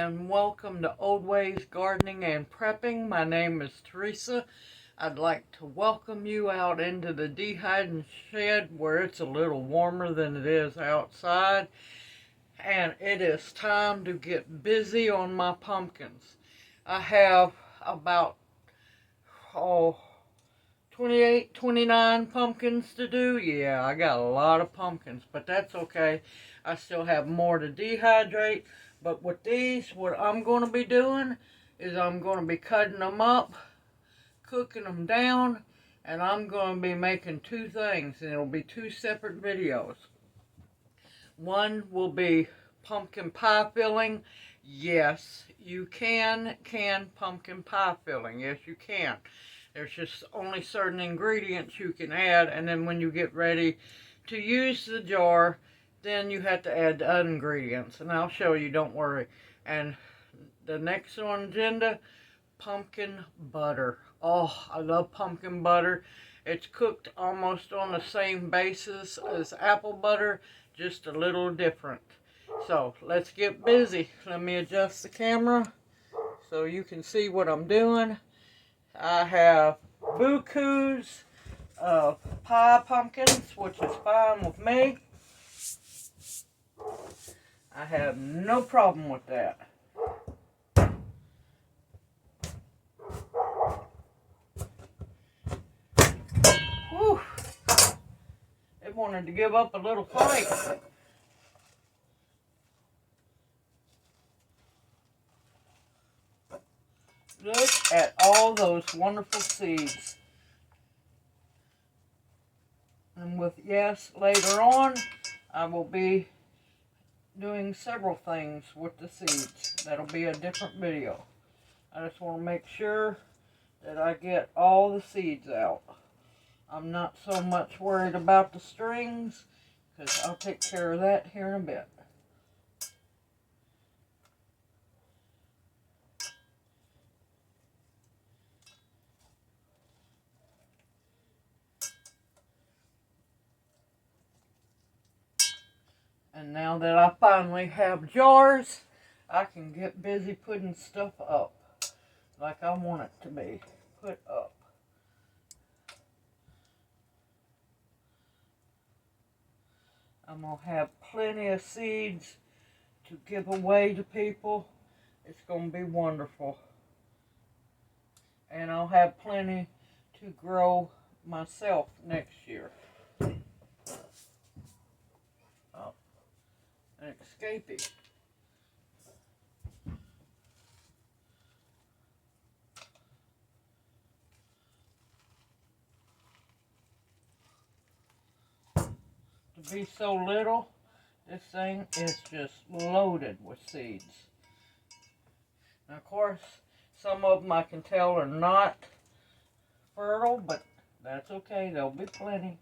and welcome to Old Ways Gardening and Prepping. My name is Teresa. I'd like to welcome you out into the de-hiding shed where it's a little warmer than it is outside. And it is time to get busy on my pumpkins. I have about 28, 29 pumpkins to do. Yeah, I got a lot of pumpkins, but that's okay. I still have more to dehydrate. But with these, what I'm going to be doing is I'm going to be cutting them up, cooking them down, and I'm going to be making two things, and it'll be two separate videos. One will be pumpkin pie filling. Yes, you can pumpkin pie filling. Yes, you can. There's just only certain ingredients you can add, and then when you get ready to use the jar, then you have to add the other ingredients, and I'll show you, don't worry. And the next on the agenda, pumpkin butter. Oh, I love pumpkin butter. It's cooked almost on the same basis as apple butter, just a little different. So let's get busy. Let me adjust the camera so you can see what I'm doing. I have bukus of pie pumpkins, which is fine with me. I have no problem with that. Whew. It wanted to give up a little fight. Look at all those wonderful seeds. And later on, I will be doing several things with the seeds. That'll be a different video. I just want to make sure that I get all the seeds out. I'm not so much worried about the strings, because I'll take care of that here in a bit. And now that I finally have jars, I can get busy putting stuff up like I want it to be put up. I'm going to have plenty of seeds to give away to people. It's going to be wonderful. And I'll have plenty to grow myself next year. Oh, an escapee. To be so little, this thing is just loaded with seeds. Now, of course, some of them I can tell are not fertile, but that's okay. There'll be plenty.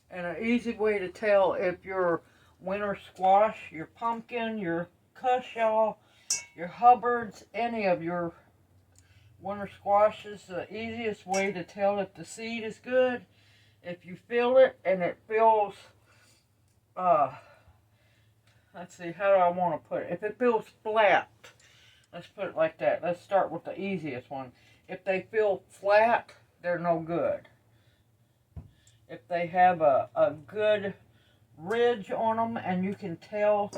And an easy way to tell if your winter squash, your pumpkin, your cushaw, your Hubbards, any of your winter squashes, the easiest way to tell if the seed is good, if you feel it and it feels, let's see, how do I want to put it? If it feels flat, let's put it like that. Let's start with the easiest one. If they feel flat, they're no good. If they have a good ridge on them and you can tell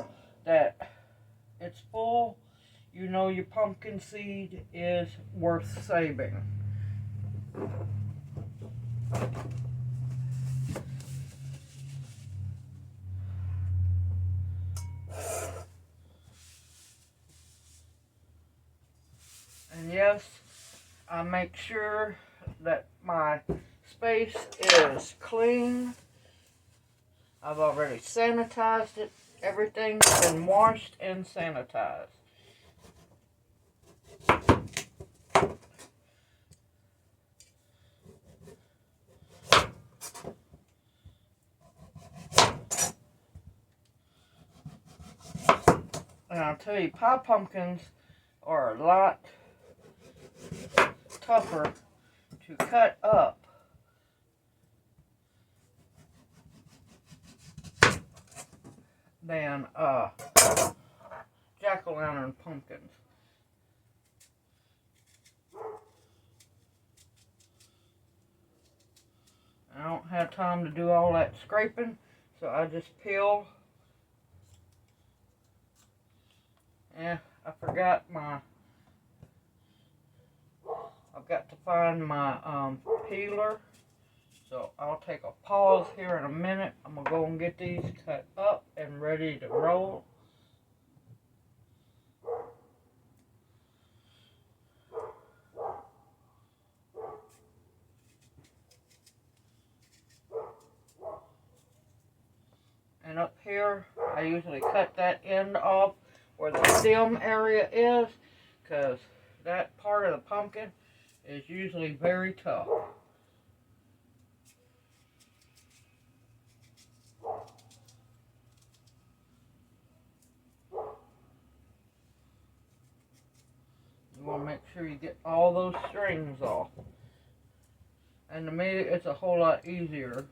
that it's full, you know your pumpkin seed is worth saving. And yes, I make sure that my space is clean. I've already sanitized it. Everything's been washed and sanitized. And I'll tell you, pie pumpkins are a lot tougher to cut up than jack-o'-lantern pumpkins. I don't have time to do all that scraping, so I just peel. Yeah, I forgot I've got to find my peeler. So I'll take a pause here in a minute. I'm going to go and get these cut up and ready to roll. And up here, I usually cut that end off where the stem area is, because that part of the pumpkin is usually very tough. You want to make sure you get all those strings off. And to me, it's a whole lot easier,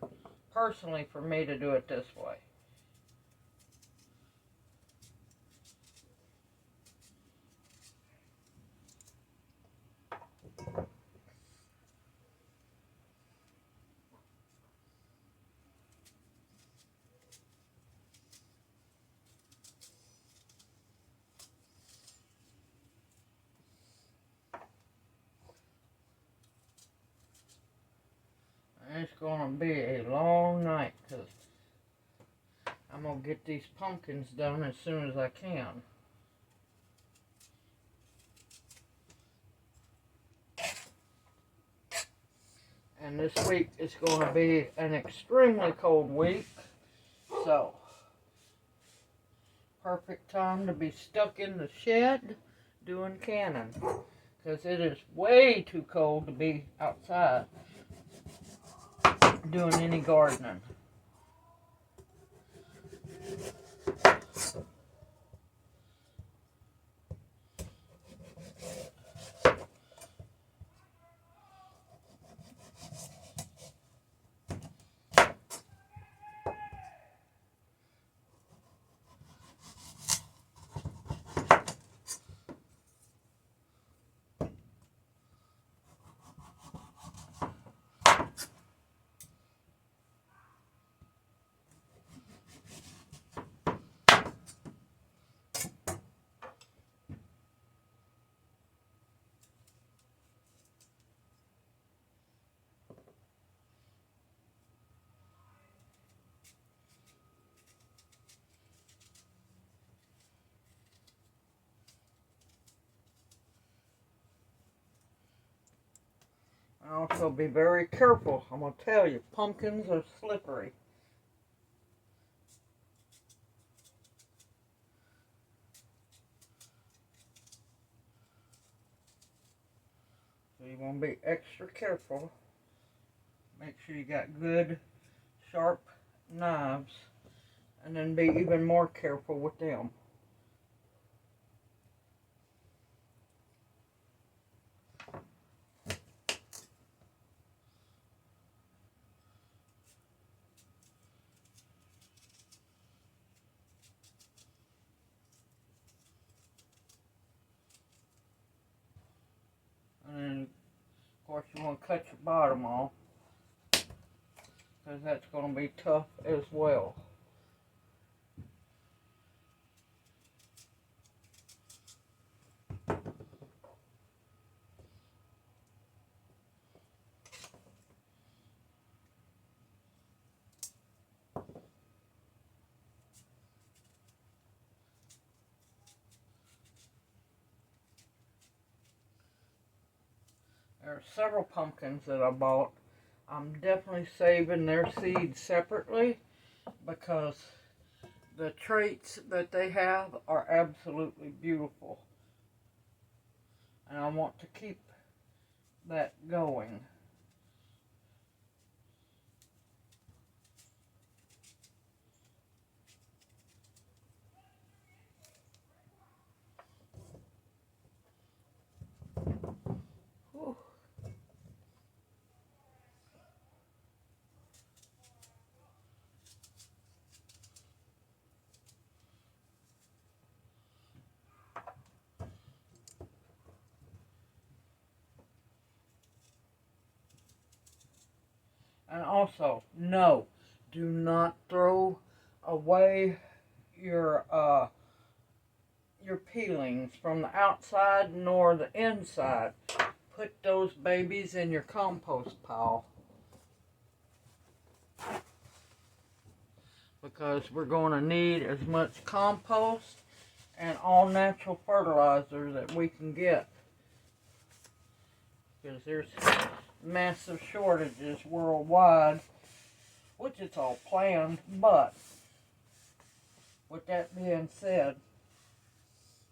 personally, for me to do it this way. And it's going to be a long night, because I'm going to get these pumpkins done as soon as I can. And this week is going to be an extremely cold week, so perfect time to be stuck in the shed doing canning, because it is way too cold to be outside doing any gardening. Also be very careful. I'm going to tell you, pumpkins are slippery. So you want to be extra careful. Make sure you got good, sharp knives. And then be even more careful with them. And then, of course, you want to cut your bottom off, because that's going to be tough as well. There are several pumpkins that I bought. I'm definitely saving their seeds separately, because the traits that they have are absolutely beautiful. And I want to keep that going. Whew. And also, no, do not throw away your peelings from the outside nor the inside. Put those babies in your compost pile, because we're going to need as much compost and all natural fertilizer that we can get, because there's massive shortages worldwide, which it's all planned. But with that being said,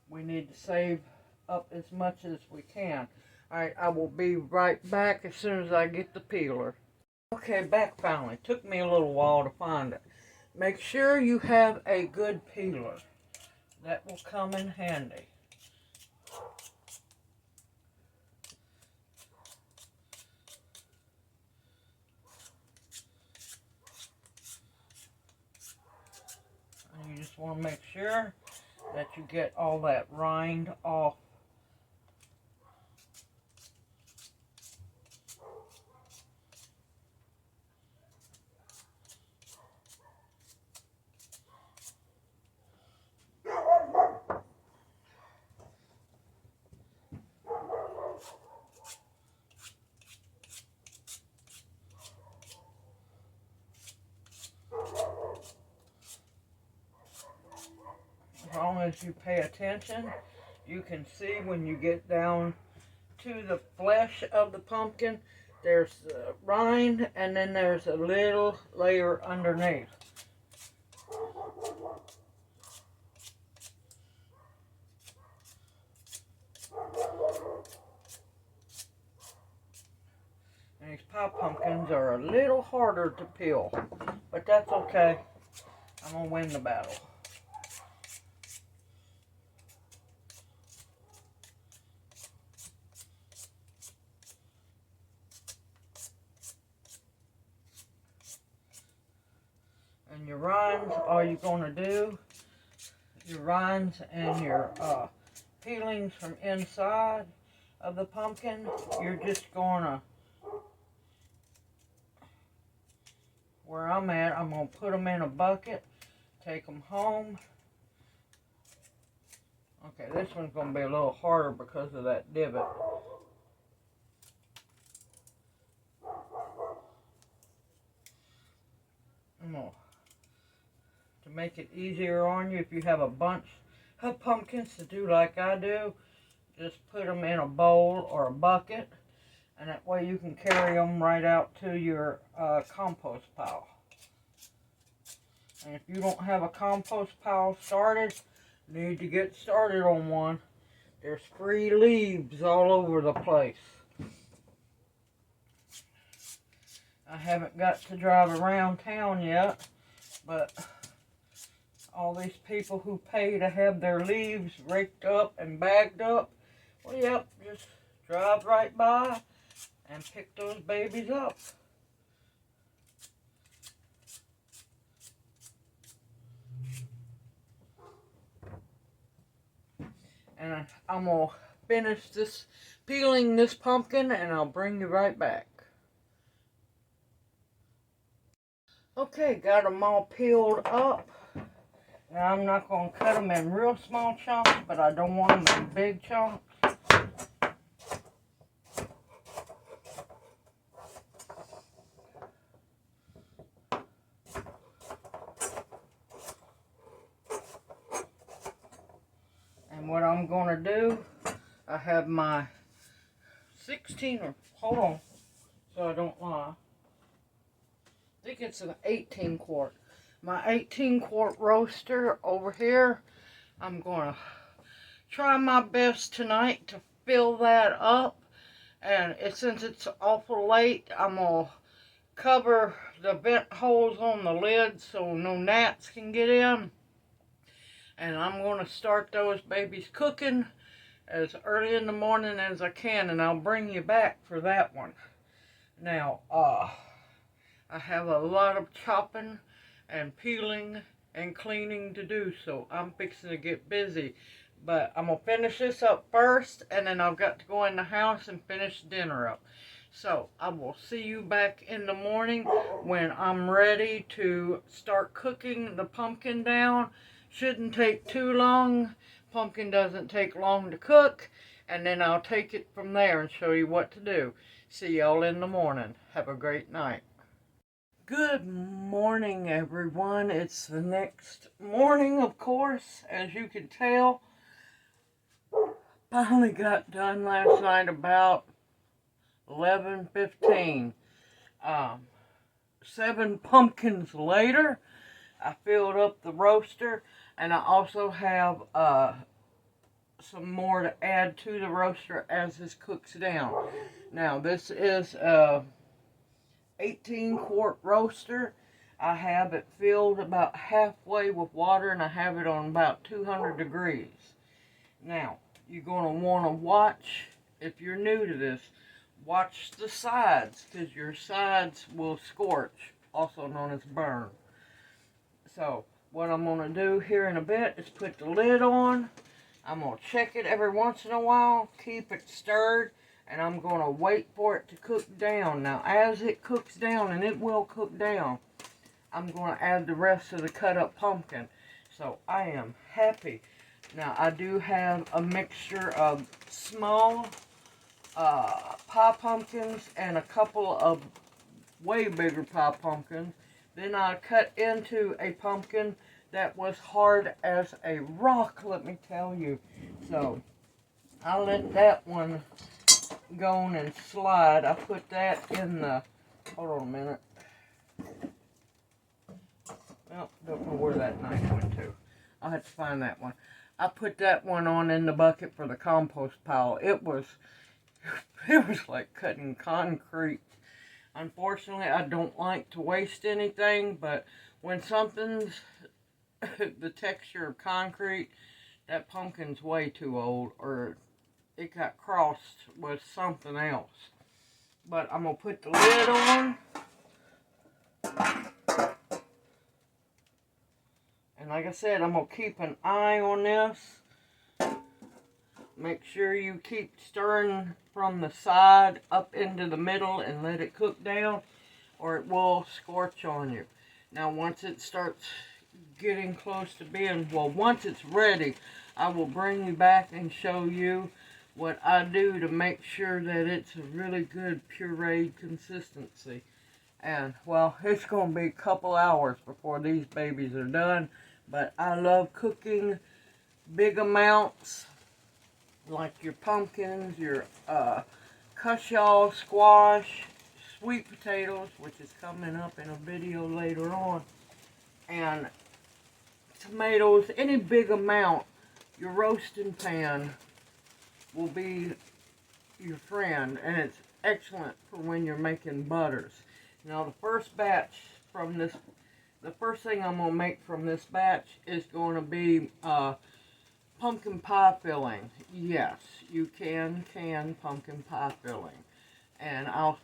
we need to save up as much as we can. Alright, I will be right back as soon as I get the peeler. Okay, back finally. Took me a little while to find it. Make sure you have a good peeler. That will come in handy. And you just want to make sure that you get all that rind off. As long as you pay attention, you can see when you get down to the flesh of the pumpkin, there's the rind, and then there's a little layer underneath. And these pie pumpkins are a little harder to peel, but that's okay. I'm going to win the battle. And your rinds, all you're going to do, your rinds and your peelings from inside of the pumpkin, you're just going to, where I'm at, I'm going to put them in a bucket, take them home. Okay, this one's going to be a little harder because of that divot. To make it easier on you, if you have a bunch of pumpkins to do like I do, just put them in a bowl or a bucket, and that way you can carry them right out to your compost pile. And if you don't have a compost pile started, you need to get started on one. There's free leaves all over the place. I haven't got to drive around town yet, but all these people who pay to have their leaves raked up and bagged up, well, yep, just drive right by and pick those babies up. And I'm going to finish peeling this pumpkin, and I'll bring you right back. Okay, got them all peeled up. Now I'm not going to cut them in real small chunks, but I don't want them in big chunks. And what I'm going to do, I have my 16, or hold on, so I don't lie. I think it's an 18 quart. My 18 quart roaster over here, I'm going to try my best tonight to fill that up. And since it's awful late, I'm going to cover the vent holes on the lid so no gnats can get in. And I'm going to start those babies cooking as early in the morning as I can, and I'll bring you back for that one. Now, I have a lot of chopping and peeling and cleaning to do, so I'm fixing to get busy. But I'm going to finish this up first, and then I've got to go in the house and finish dinner up. So I will see you back in the morning when I'm ready to start cooking the pumpkin down. Shouldn't take too long. Pumpkin doesn't take long to cook. And then I'll take it from there and show you what to do. See y'all in the morning. Have a great night. Good morning, everyone. It's the next morning, of course, as you can tell. Finally got done last night about 11:15. 7 pumpkins later, I filled up the roaster, and I also have some more to add to the roaster as this cooks down. Now, this is a 18-quart roaster. I have it filled about halfway with water, and I have it on about 200 degrees. Now, you're going to want to watch, if you're new to this, watch the sides, because your sides will scorch, also known as burn. So, what I'm going to do here in a bit is put the lid on. I'm going to check it every once in a while, keep it stirred, and I'm going to wait for it to cook down. Now, as it cooks down, and it will cook down, I'm going to add the rest of the cut up pumpkin. So, I am happy. Now, I do have a mixture of small pie pumpkins and a couple of way bigger pie pumpkins. Then I cut into a pumpkin that was hard as a rock, let me tell you. So, I let that one go on and slide. I put that in the, hold on a minute. Well, don't know where that knife went to. I'll have to find that one. I put that one on in the bucket for the compost pile. It was like cutting concrete. Unfortunately, I don't like to waste anything, but when something's the texture of concrete, that pumpkin's way too old, or it got crossed with something else. But I'm going to put the lid on. And like I said, I'm going to keep an eye on this. Make sure you keep stirring from the side up into the middle and let it cook down, or it will scorch on you. Now, once it starts getting close to being, well, once it's ready, I will bring you back and show you what I do to make sure that it's a really good pureed consistency. And, well, it's going to be a couple hours before these babies are done, but I love cooking big amounts, like your pumpkins, your cushaw, squash, sweet potatoes, which is coming up in a video later on, and tomatoes, any big amount. Your roasting pan will be your friend, and it's excellent for when you're making butters. Now, the first thing I'm going to make from this batch is going to be pumpkin pie filling. Yes, you can pumpkin pie filling. And I'll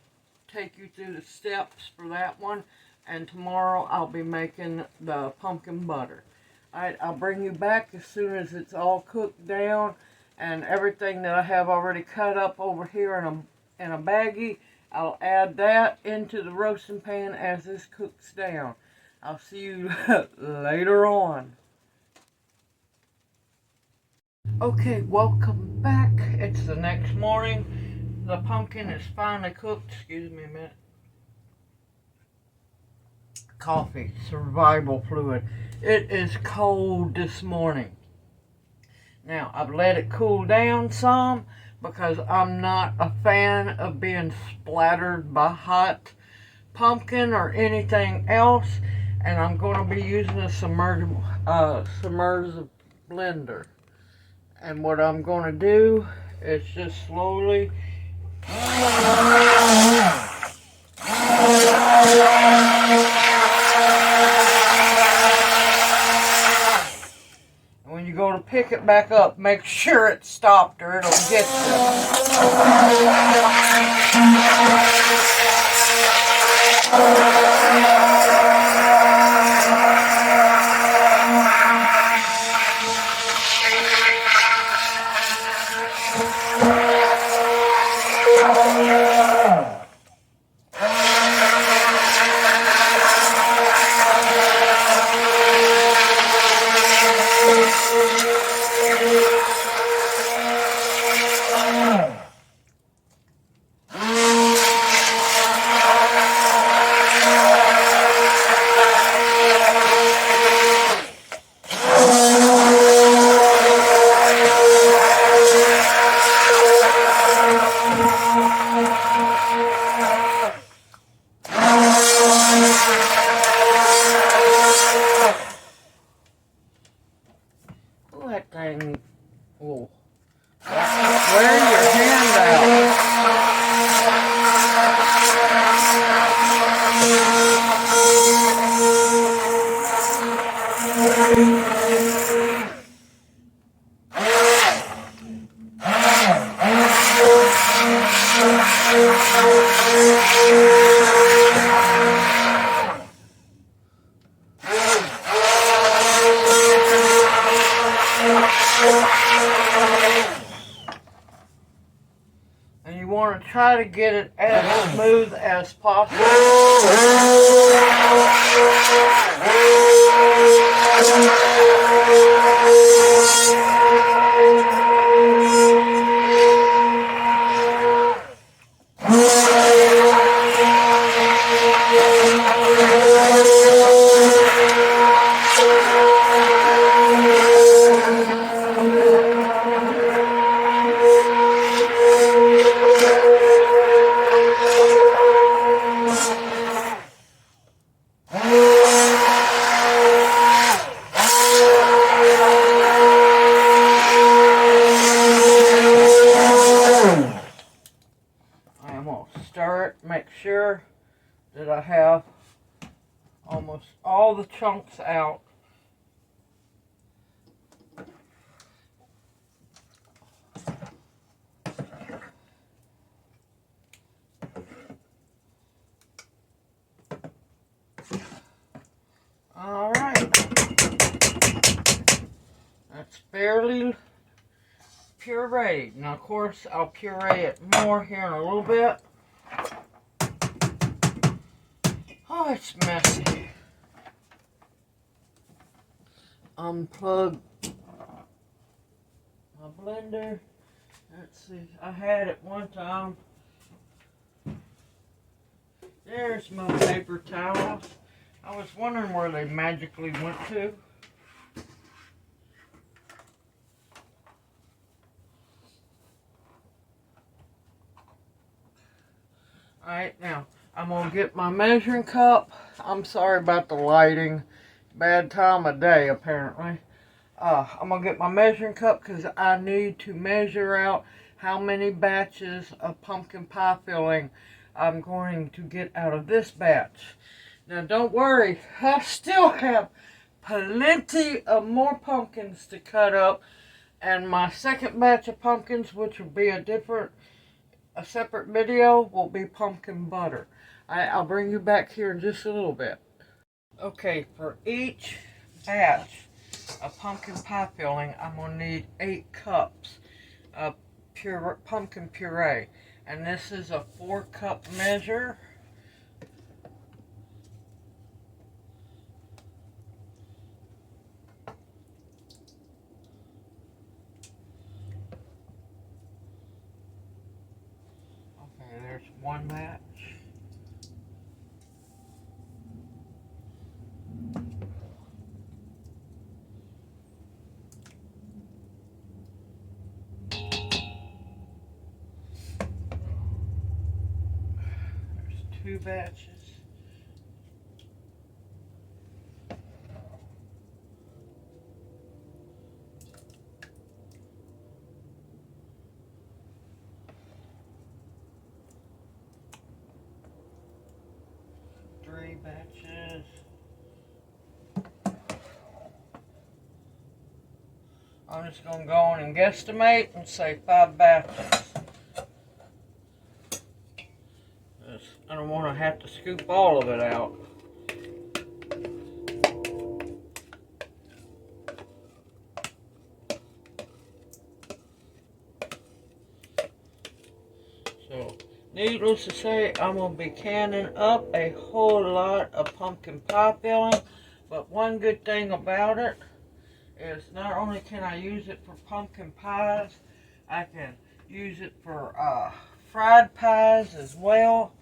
take you through the steps for that one. And tomorrow I'll be making the pumpkin butter. Alright, I'll bring you back as soon as it's all cooked down. And everything that I have already cut up over here in a baggie, I'll add that into the roasting pan as this cooks down. I'll see you later on. Okay, welcome back. It's the next morning. The pumpkin is finally cooked. Excuse me a minute. Coffee, survival fluid. It is cold this morning. Now, I've let it cool down some because I'm not a fan of being splattered by hot pumpkin or anything else. And I'm going to be using a submersive blender. And what I'm going to do is just slowly and when you go to pick it back up, make sure it's stopped or it'll get you. thing will wear your hand out. And you want to try to get it as smooth as possible. I'm going to stir it, make sure that I have almost all the chunks out. Alright, that's fairly pureed. Now of course I'll puree it more here in a little bit. Oh, it's messy. Unplug my blender. Let's see, I had it one time. There's my paper towels. I was wondering where they magically went to. Alright, now I'm going to get my measuring cup. I'm sorry about the lighting. Bad time of day, apparently. I'm going to get my measuring cup because I need to measure out how many batches of pumpkin pie filling I'm going to get out of this batch. Now, don't worry. I still have plenty of more pumpkins to cut up. And my second batch of pumpkins, which will be a separate video, will be pumpkin butter. I'll bring you back here in just a little bit. Okay, for each batch of pumpkin pie filling, I'm going to need 8 cups of pumpkin puree. And this is a 4-cup measure. Okay, there's one batch. There's 2 batches. Three batches. I'm just going to go on and guesstimate and say 5 batches. I don't want to have to scoop all of it out. So, needless to say, I'm going to be canning up a whole lot of pumpkin pie filling. But one good thing about it is not only can I use it for pumpkin pies, I can use it for fried pies as well.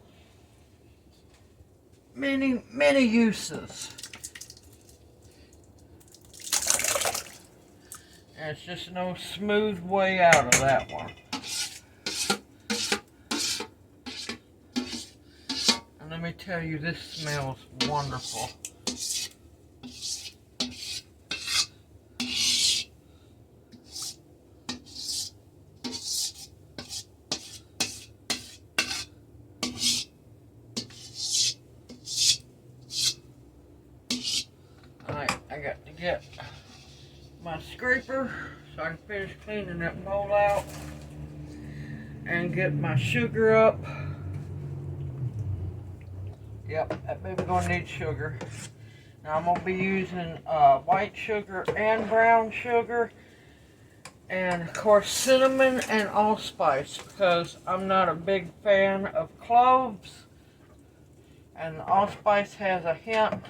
Many, many uses. And it's just no smooth way out of that one. And let me tell you, this smells wonderful. my scraper so I can finish cleaning that bowl out and get my sugar up. Yep, that baby's gonna need sugar. Now I'm gonna be using white sugar and brown sugar, and of course cinnamon and allspice, because I'm not a big fan of cloves, and the allspice has a hint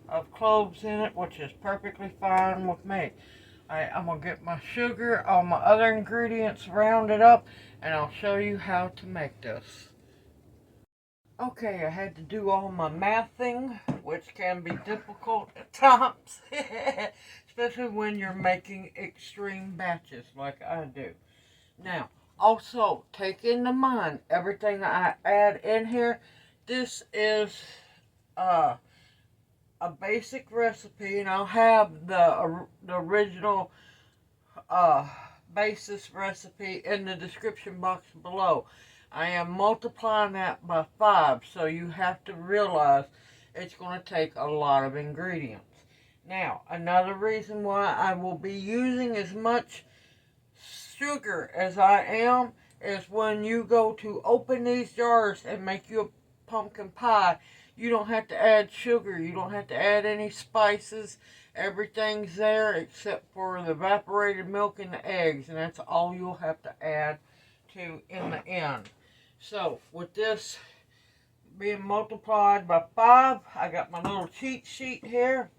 of cloves in it, which is perfectly fine with me. I'm gonna get my sugar, all my other ingredients rounded up, and I'll show you how to make this. Okay, I had to do all my mathing, which can be difficult at times, especially when you're making extreme batches like I do. Now, also, take into mind everything I add in here. This is a basic recipe, and I'll have the original basis recipe in the description box below. I am multiplying that by 5, so you have to realize it's going to take a lot of ingredients. Now, another reason why I will be using as much sugar as I am is when you go to open these jars and make you a pumpkin pie, you don't have to add sugar, you don't have to add any spices. Everything's there except for the evaporated milk and the eggs, and that's all you'll have to add to in the end. So with this being multiplied by 5, I got my little cheat sheet here.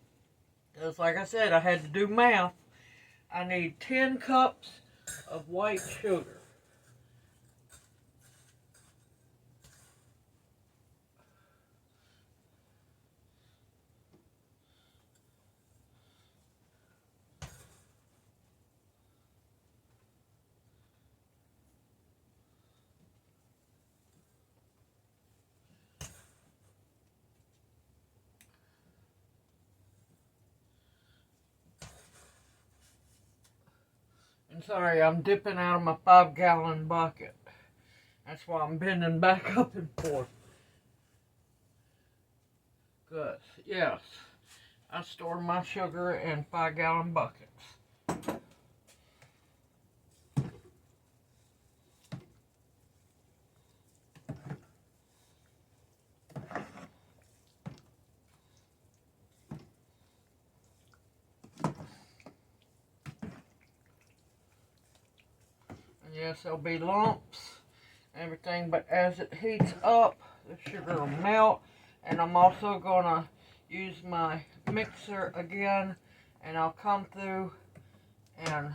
Because like I said, I had to do math. I need 10 cups of white sugar. And sorry, I'm dipping out of my 5-gallon bucket. That's why I'm bending back up and forth. Good. Yes, I store my sugar in 5-gallon buckets. And yes, there'll be lumps and everything, but as it heats up, the sugar will melt. And I'm also going to use my mixer again, and I'll come through and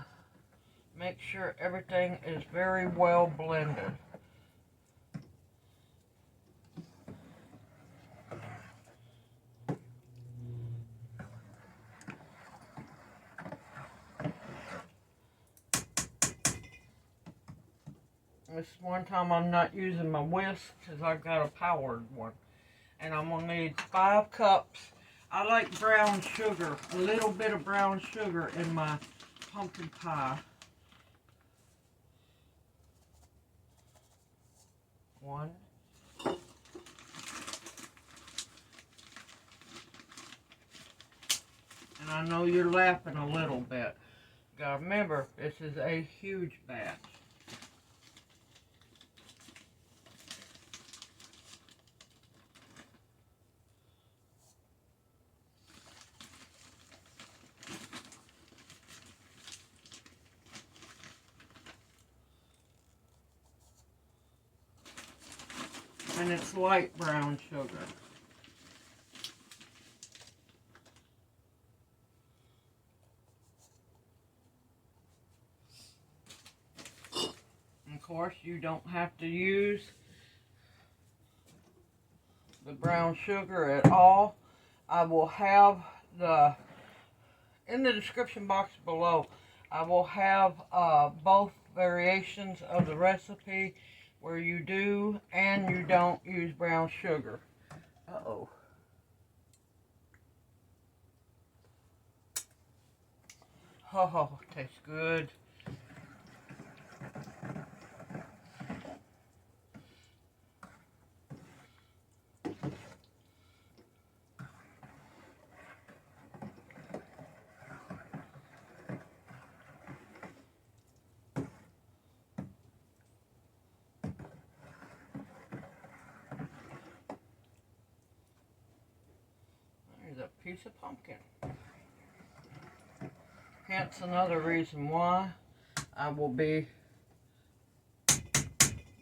make sure everything is very well blended. This one time I'm not using my whisk because I've got a powered one. And I'm going to need 5 cups. I like brown sugar, a little bit of brown sugar in my pumpkin pie. 1. And I know you're laughing a little bit. You gotta remember, this is a huge batch. And it's light brown sugar. And of course, you don't have to use the brown sugar at all. I will have in the description box below, I will have both variations of the recipe where you do and you don't use brown sugar. Uh-oh. Oh, tastes good. piece of pumpkin. Hence another reason why I will be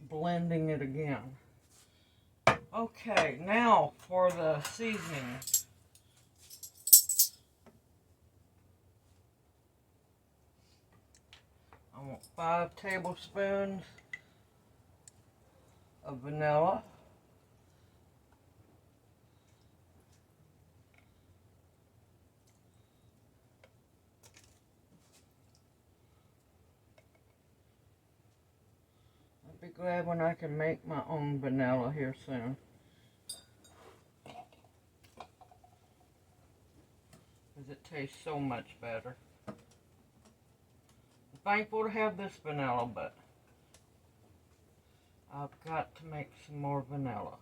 blending it again. Okay, now for the seasoning. I want 5 tablespoons of vanilla. I'll be glad when I can make my own vanilla here soon. Because it tastes so much better. I'm thankful to have this vanilla, but I've got to make some more vanilla.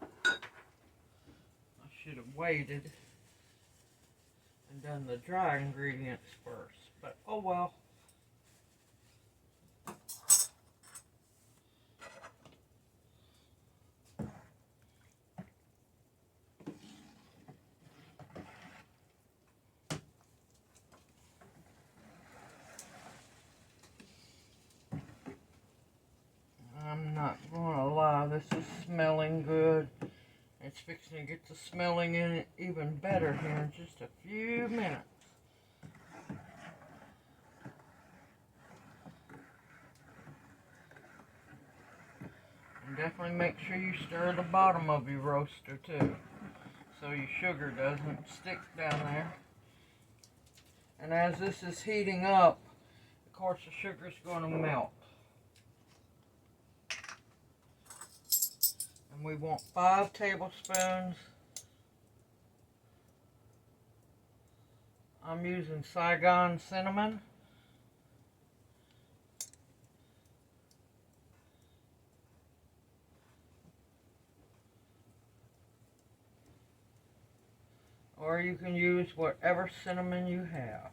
I should have waited and done the dry ingredients first, but oh well. I'm not gonna lie, this is smelling good. It's fixing to get the smelling in it even better here in just a few minutes. And definitely make sure you stir the bottom of your roaster too, so your sugar doesn't stick down there. And as this is heating up, of course the sugar's going to melt. And we want 5 tablespoons. I'm using Saigon cinnamon. Or you can use whatever cinnamon you have.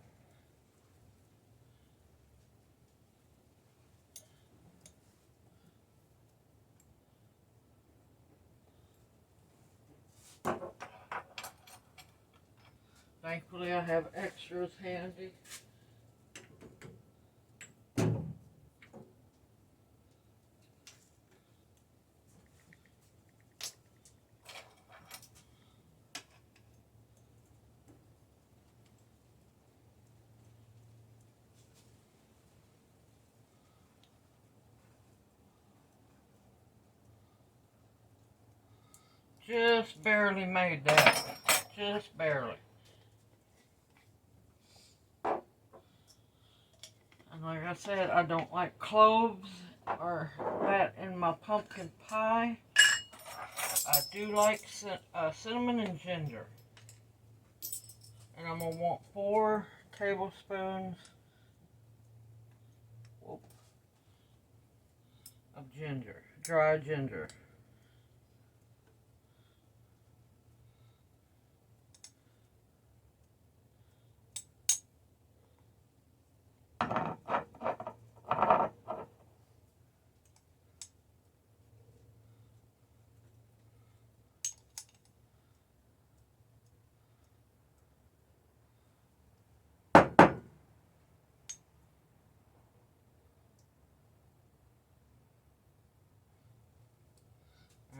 Thankfully I have extras handy. Just barely made that. Just barely. And like I said, I don't like cloves or that in my pumpkin pie. I do like cinnamon and ginger. And I'm going to want 4 tablespoons of ginger, dry ginger.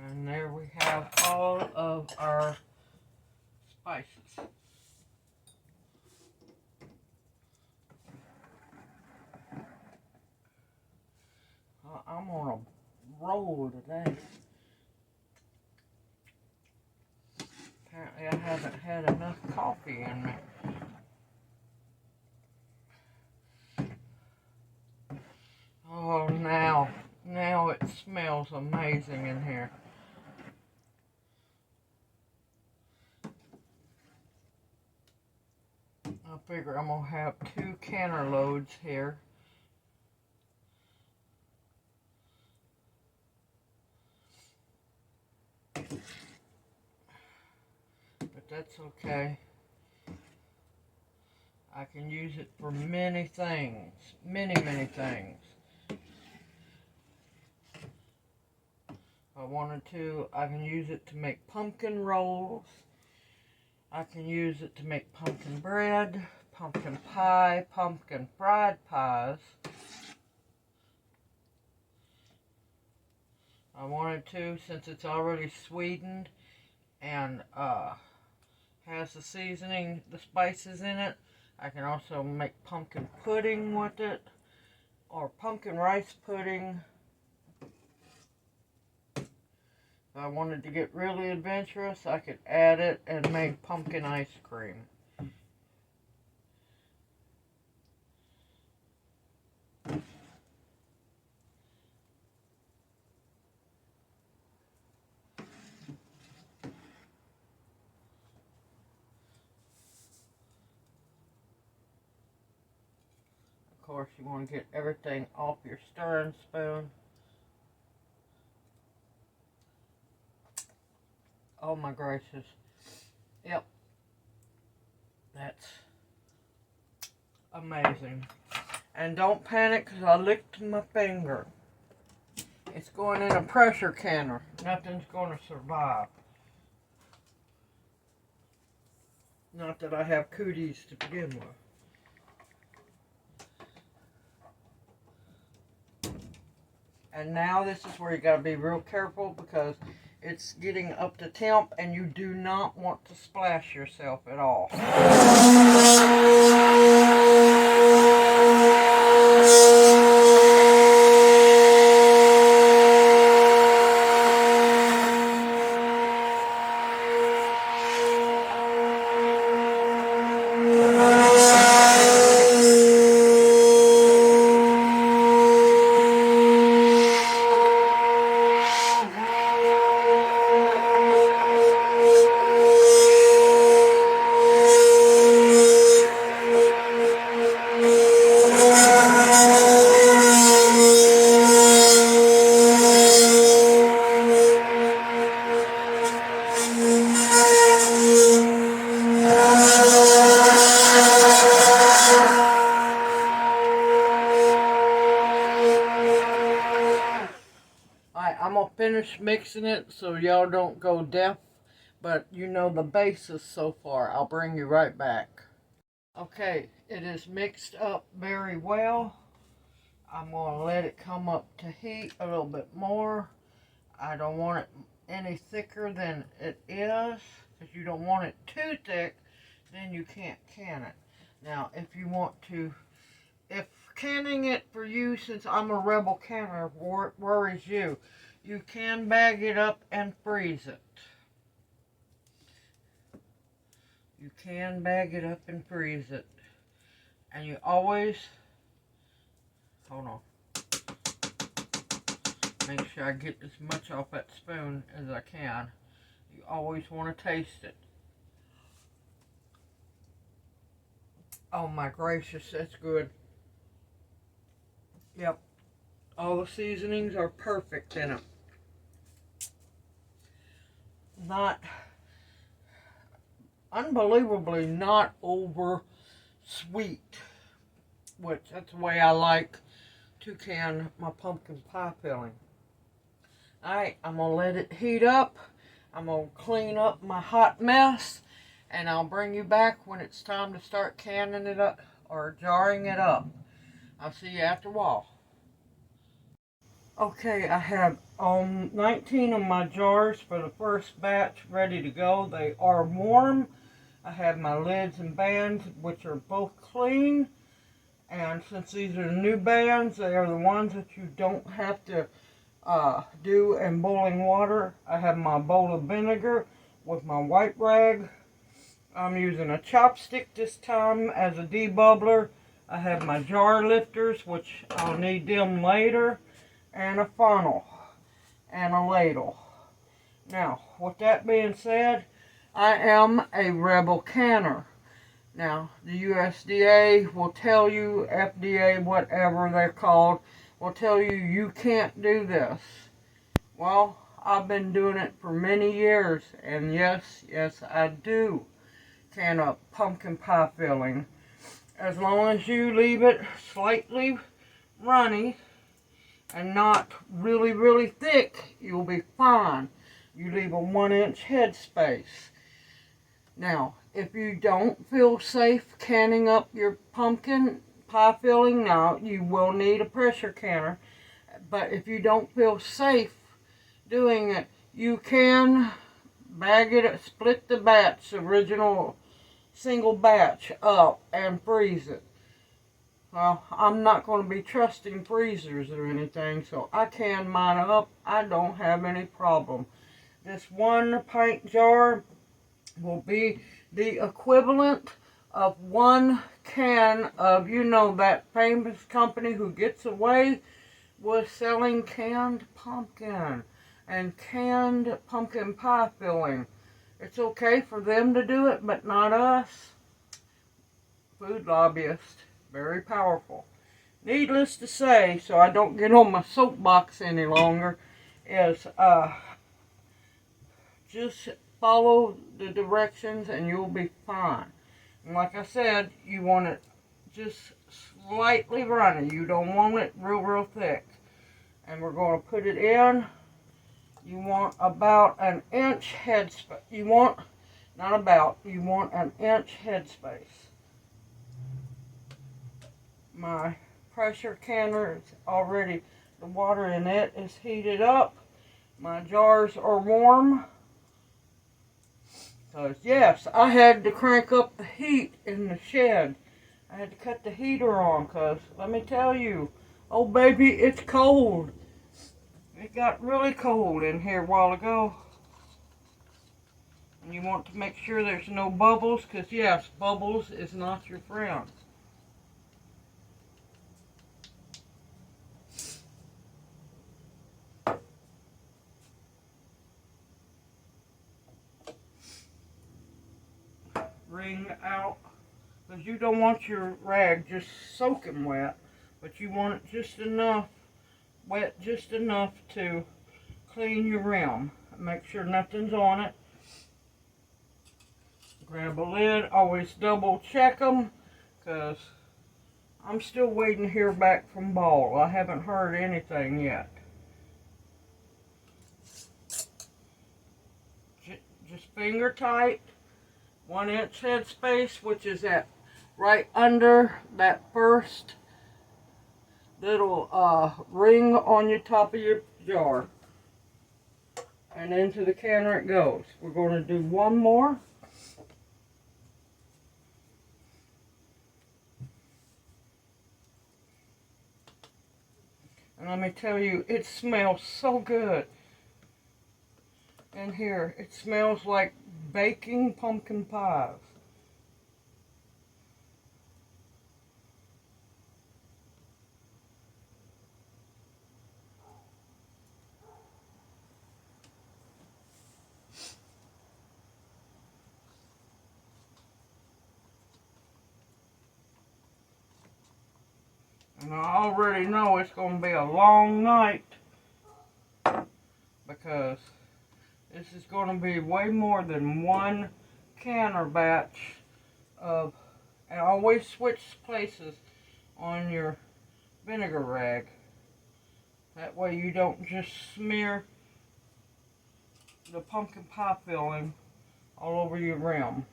And there we have all of our spices. I'm on a roll today. Apparently I haven't had enough coffee in me. Oh, now it smells amazing in here. I figure I'm going to have 2 canner loads here. But that's okay. I can use it for many things. Many, many things. If I wanted to, I can use it to make pumpkin rolls. I can use it to make pumpkin bread, pumpkin pie, pumpkin fried pies. I wanted to, since it's already sweetened and has the seasoning, the spices in it. I can also make pumpkin pudding with it, or pumpkin rice pudding. If I wanted to get really adventurous, I could add it and make pumpkin ice cream. Of course, you want to get everything off your stirring spoon. Oh my gracious. Yep. That's amazing. And don't panic because I licked my finger. It's going in a pressure canner. Nothing's going to survive. Not that I have cooties to begin with. And now this is where you got to be real careful because it's getting up to temp and you do not want to splash yourself at all. I'm going to finish mixing it so y'all don't go deaf, but you know the basis so far. I'll bring you right back. Okay, it is mixed up very well. I'm going to let it come up to heat a little bit more. I don't want it any thicker than it is, because you don't want it too thick, then you can't can it. Now, if you want to, if canning it for you, since I'm a rebel canner, worries you, you can bag it up and freeze it. You can bag it up and freeze it. And you always, hold on, make sure I get as much off that spoon as I can. You always want to taste it. Oh my gracious, that's good. Yep, all the seasonings are perfect in it. Not, unbelievably not over sweet, which that's the way I like to can my pumpkin pie filling. Alright, I'm going to let it heat up. I'm going to clean up my hot mess, and I'll bring you back when it's time to start canning it up or jarring it up. I'll see you after a while. Okay, I have 19 of my jars for the first batch ready to go. They are warm. I have my lids and bands, which are both clean. And since these are new bands, they are the ones that you don't have to do in boiling water. I have my bowl of vinegar with my white rag. I'm using a chopstick this time as a debubbler. I have my jar lifters, which I'll need them later, and a funnel and a ladle. Now, with that being said, I am a rebel canner. Now, the USDA will tell you, FDA, whatever they're called, will tell you you can't do this. Well, I've been doing it for many years, and yes, I do can a pumpkin pie filling. As long as you leave it slightly runny and not really, really thick, you'll be fine. You leave a 1-inch headspace. Now, if you don't feel safe canning up your pumpkin pie filling, now you will need a pressure canner. But if you don't feel safe doing it, you can bag it, split the batch, original single batch up and freeze it. Well, I'm not going to be trusting freezers or anything, so I can mine up. I don't have any problem. This 1-pint jar will be the equivalent of 1 can of, you know, that famous company who gets away with selling canned pumpkin and canned pumpkin pie filling. It's okay for them to do it, but not us. Food lobbyists, very powerful. Needless to say, so I don't get on my soapbox any longer, is just follow the directions and you'll be fine. And like I said, you want it just slightly runny. You don't want it real, real thick. And we're going to put it in. You want about an inch headspace. You want, not about, you want an inch headspace. My pressure canner is already, the water in it is heated up. My jars are warm. Because, yes, I had to crank up the heat in the shed. I had to cut the heater on because, let me tell you, oh baby, it's cold. It got really cold in here a while ago. And you want to make sure there's no bubbles because, yes, bubbles is not your friend. Wring out, because you don't want your rag just soaking wet, but you want it just enough, wet just enough to clean your rim. Make sure nothing's on it. Grab a lid, always double check them, because I'm still waiting to hear back from Ball. I haven't heard anything yet. Just finger tight. 1-inch headspace, which is at right under that first little ring on your top of your jar. And into the canner it goes. We're going to do one more. And let me tell you, it smells so good. In here, it smells like baking pumpkin pies. And I already know it's going to be a long night because this is going to be way more than 1 canner batch of, and always switch places on your vinegar rag. That way you don't just smear the pumpkin pie filling all over your rim.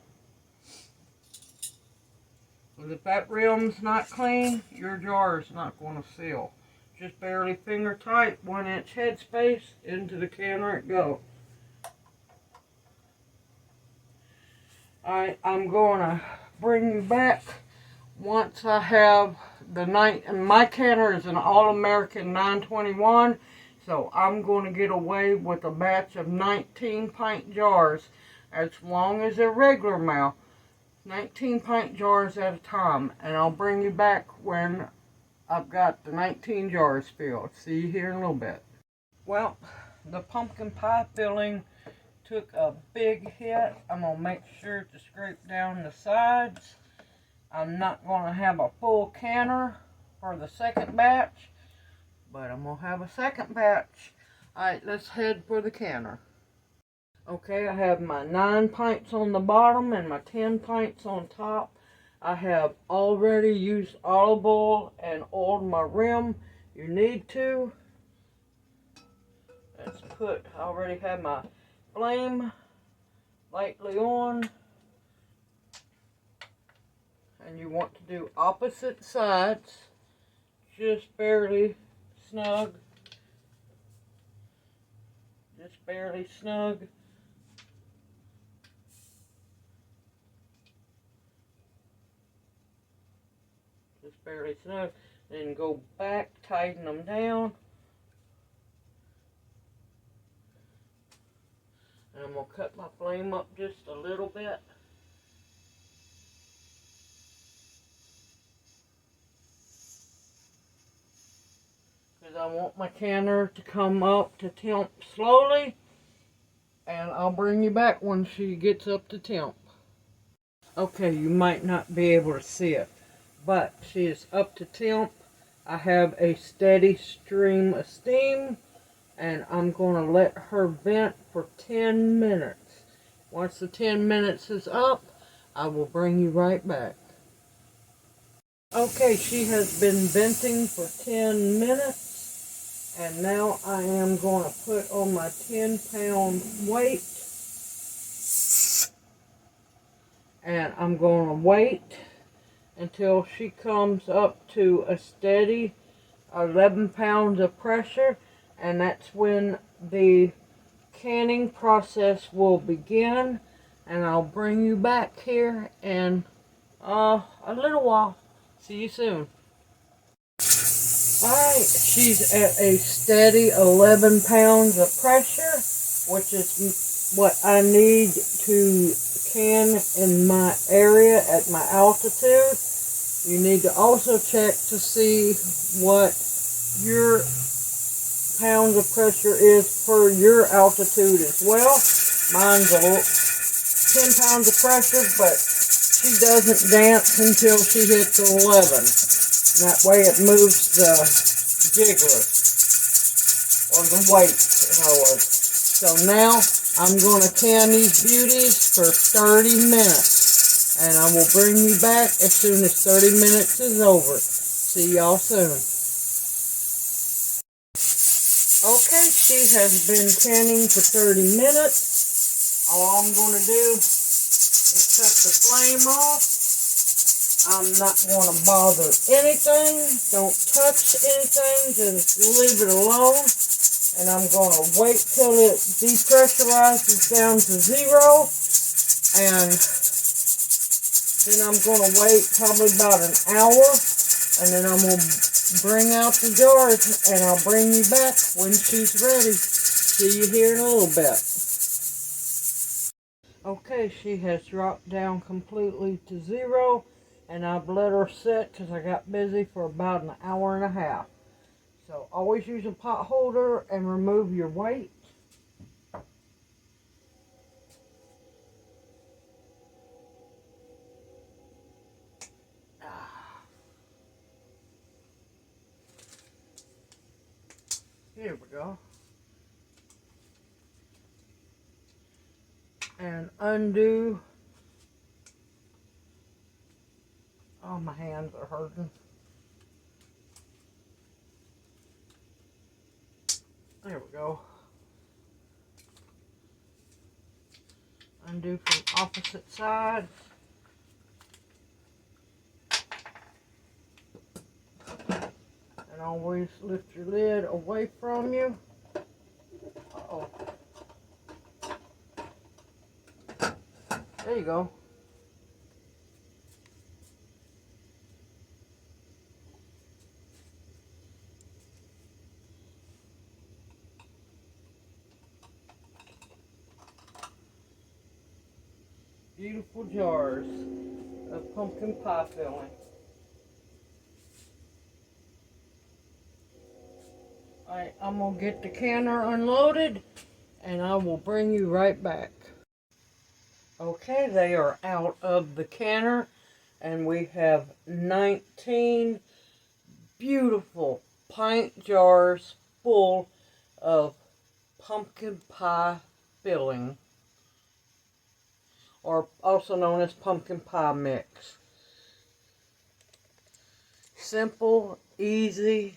Because if that rim's not clean, your jar is not going to seal. Just barely finger tight, 1-inch headspace, into the canner it goes. I'm going to bring you back once I have the night. And my canner is an All-American 921, so I'm going to get away with a batch of 19-pint jars as long as they're regular mouth. 19-pint jars at a time, and I'll bring you back when I've got the 19 jars filled. See you here in a little bit. Well, the pumpkin pie filling took a big hit. I'm going to make sure to scrape down the sides. I'm not going to have a full canner for the second batch, but I'm going to have a second batch. Alright, let's head for the canner. Okay, I have my 9 pints on the bottom and my 10 pints on top. I have already used olive oil and oiled my rim. You need to. Let's put, I already have my flame lightly on. And you want to do opposite sides, just barely snug. Just barely snug. Just barely snug. Then go back, tighten them down. And I'm going to cut my flame up just a little bit. Because I want my canner to come up to temp slowly. And I'll bring you back when she gets up to temp. Okay, you might not be able to see it, but she is up to temp. I have a steady stream of steam, and I'm going to let her vent for 10 minutes. Once the 10 minutes is up, I will bring you right back. Okay, she has been venting for 10 minutes, and now I am going to put on my 10-pound weight. And I'm going to wait until she comes up to a steady 11 pounds of pressure, and that's when the canning process will begin, and I'll bring you back here in a little while. See you soon. Alright, she's at a steady 11 pounds of pressure, which is what I need to can in my area at my altitude. You need to also check to see what your pounds of pressure is per your altitude as well. Mine's 10 pounds of pressure, but she doesn't dance until she hits 11. And that way it moves the jiggler, or the weight, in other words. So now I'm going to can these beauties for 30 minutes. And I will bring you back as soon as 30 minutes is over. See y'all soon. Okay, she has been canning for 30 minutes. All I'm going to do is cut the flame off. I'm not going to bother anything. Don't touch anything. Just leave it alone. And I'm going to wait till it depressurizes down to 0. And then I'm going to wait probably about an hour. And then I'm going to bring out the jars. And I'll bring you back when she's ready. See you here in a little bit. Okay, she has dropped down completely to 0. And I've let her sit because I got busy for about an hour and a half. So always use a pot holder and remove your weight. Here we go. And undo. Oh, my hands are hurting. There we go. Undo from opposite sides. And always lift your lid away from you. Uh-oh. There you go. Beautiful jars of pumpkin pie filling. Alright, I'm going to get the canner unloaded and I will bring you right back. Okay, they are out of the canner and we have 19 beautiful pint jars full of pumpkin pie filling, or also known as pumpkin pie mix. Simple, easy,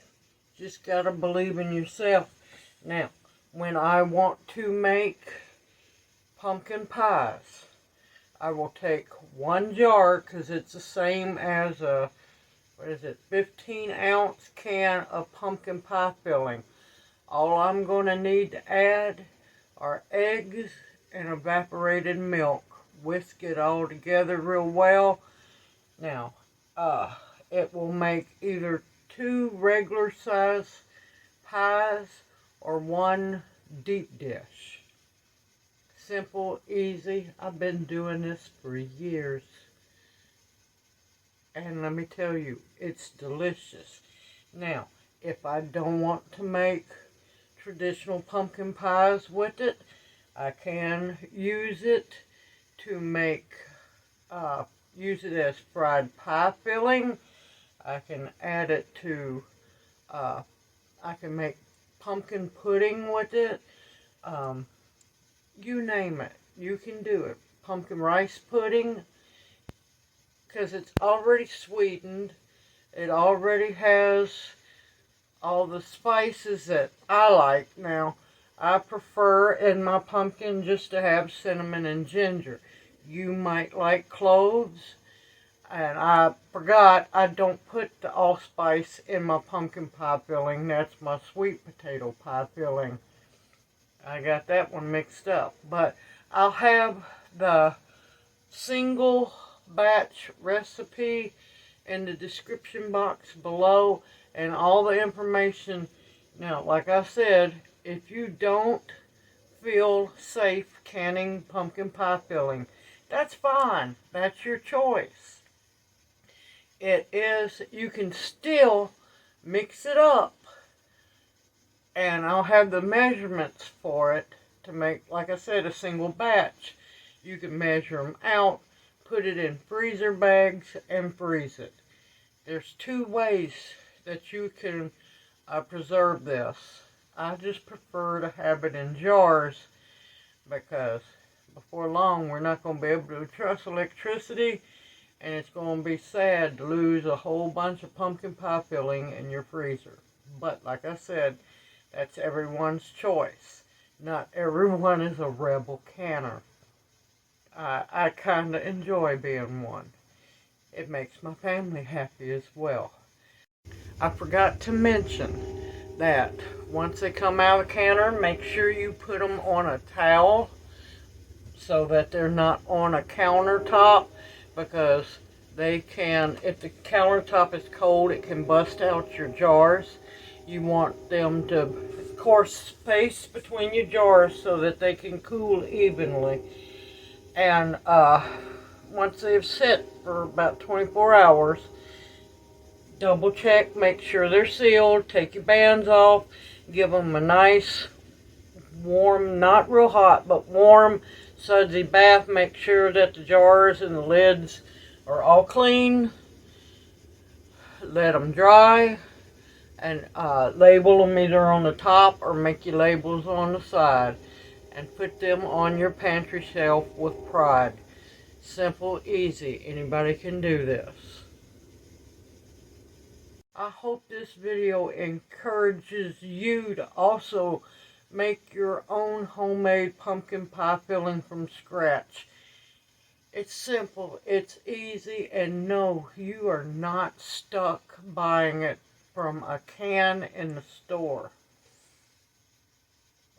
just gotta believe in yourself. Now, when I want to make pumpkin pies, I will take 1 jar, because it's the same as a, 15-ounce can of pumpkin pie filling. All I'm going to need to add are eggs and evaporated milk. Whisk it all together real well. Now, it will make either 2 regular size pies or 1 deep dish. Simple, easy. I've been doing this for years. And let me tell you, it's delicious. Now, if I don't want to make traditional pumpkin pies with it, I can use it to make, use it as fried pie filling. I can add it to, I can make pumpkin pudding with it. You name it, you can do it. Pumpkin rice pudding, because it's already sweetened. It already has all the spices that I like. Now, I prefer in my pumpkin just to have cinnamon and ginger. You might like cloves. And I forgot, I don't put the allspice in my pumpkin pie filling. That's my sweet potato pie filling. I got that one mixed up. But I'll have the single batch recipe in the description box below, and all the information. Now, like I said, if you don't feel safe canning pumpkin pie filling, that's fine. That's your choice. It is, you can still mix it up, and I'll have the measurements for it to make, like I said, a single batch. You can measure them out, put it in freezer bags, and freeze it. There's 2 ways that you can preserve this. I just prefer to have it in jars, because before long we're not going to be able to trust electricity, and it's going to be sad to lose a whole bunch of pumpkin pie filling in your freezer. But like I said, that's everyone's choice. Not everyone is a rebel canner. I kind of enjoy being one. It makes my family happy as well. I forgot to mention that once they come out of the canner, make sure you put them on a towel so that they're not on a countertop, because they can, if the countertop is cold, it can bust out your jars. You want them to, of course, space between your jars so that they can cool evenly. And once they've sit for about 24 hours, double check, make sure they're sealed, take your bands off, give them a nice warm, not real hot, but warm, sudsy bath. Make sure that the jars and the lids are all clean. Let them dry, and label them either on the top or make your labels on the side, and put them on your pantry shelf with pride. Simple, easy. Anybody can do this. I hope this video encourages you to also make your own homemade pumpkin pie filling from scratch. It's simple, it's easy, and no, you are not stuck buying it from a can in the store.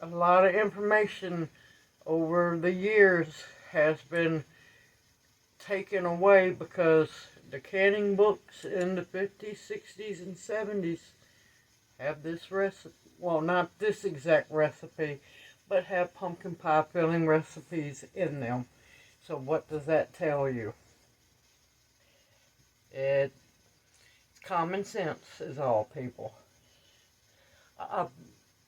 A lot of information over the years has been taken away because the canning books in the 50s, 60s, and 70s have this recipe. Well, not this exact recipe, but have pumpkin pie filling recipes in them. So what does that tell you? It's common sense is all, people. I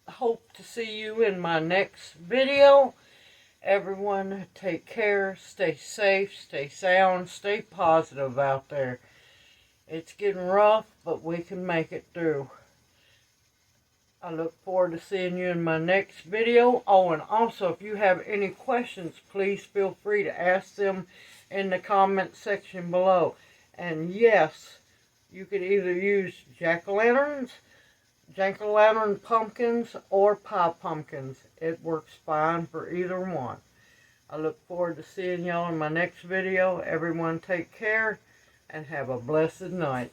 hope to see you in my next video. Everyone, take care, stay safe, stay sound, stay positive out there. It's getting rough, but we can make it through. I look forward to seeing you in my next video. Oh, and also, if you have any questions, please feel free to ask them in the comment section below. And yes, You could either use jack-o'-lantern pumpkins, or pie pumpkins. It works fine for either one. I look forward to seeing y'all in my next video. Everyone take care and have a blessed night.